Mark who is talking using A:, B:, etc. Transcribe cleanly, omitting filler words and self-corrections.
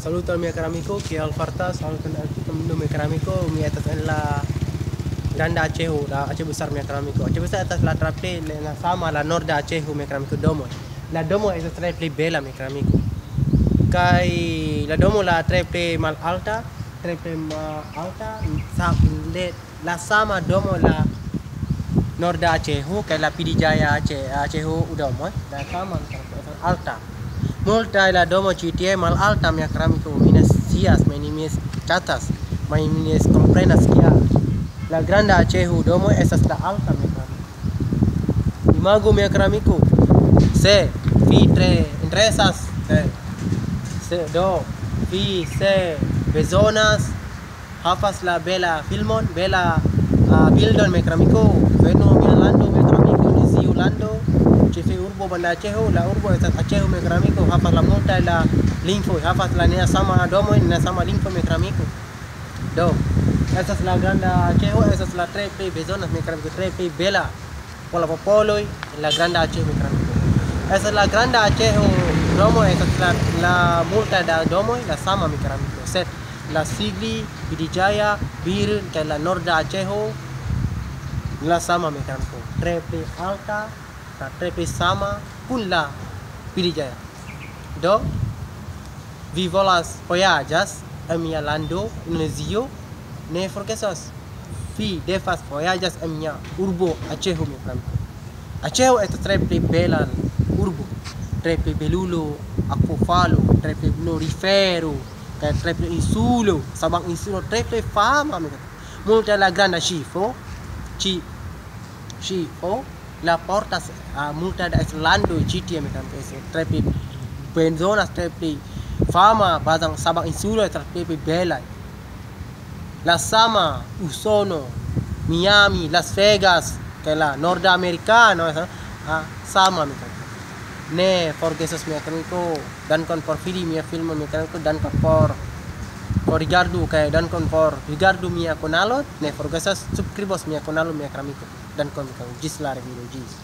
A: Saluto al mio caro amico che al farta, saluto al mio caro amico, mi atas la Grande Aceh, la Aceh besar mio caro amico. Aceh besar atas la traple la sama la Nord Aceh mio caro amico domo. La domo è traple bella mio caro amico. Kai la domo la traple mal alta, traple mal alta, la sama domo la Nord Aceh, kai la Pidijaya Aceh, Aceh domo, la sama alta. Multa la domo citie mal alta mia ceramico mines sias menimis catas menimis comprenas kia la granda Acehu domo esas la alta mia ceramico imago mia ceramico se fi tre interesas se do fi se bezonas havas la bela filmon bela bildon mia ceramico veno mia lando mia ceramico nisiu lando Cefe urbo banda Acehu, la urbo estas Acehu mia ceramico havas la multa la lingvo, havas la nea sama domo, nea sama lingvo mia ceramico. Do, estas la granda Acehu, estas la tre plej bezonas mia ceramico, tre plej bela por la popoloj la granda Acehu mia ceramico. Estas la granda Acehu domo, estas la multa da domoj, la sama mia ceramico, sed la Sigli, Pidijaya, Bir kaj la Norda Acehu la sama mia ceramico, tre plej alta. Trepe sama kun la Pidijaya. Do vi volas vojaĝas en mia lando Indonezio, ne forgesos vi devas vojaĝas en mia urbo Acehu mia ceramico. Acehu estas tre plej bela urbo, tre plej belulo, akvofalo, tre plej rifero, kaj tre plej insulo, Sabang insulo tre plej fama mia ceramico. Multe la granda ŝifo, la portas multa da lando GT mia ceramico, tre plej benzonas tre plej fama bazang Sabang insulo tre plej bela. La sama Usono, Miami, Las Vegas, kaj la nordamerikano sama mia ceramico. Ne forgesos mia ceramico, dankon por vidi mia filmo mia ceramico, dankon por rigardu kaj dankon por rigardu mia kanalon, ne forgesos subskribos mia kanalon mia ceramico. Dankon ĝis la revido, ĝis.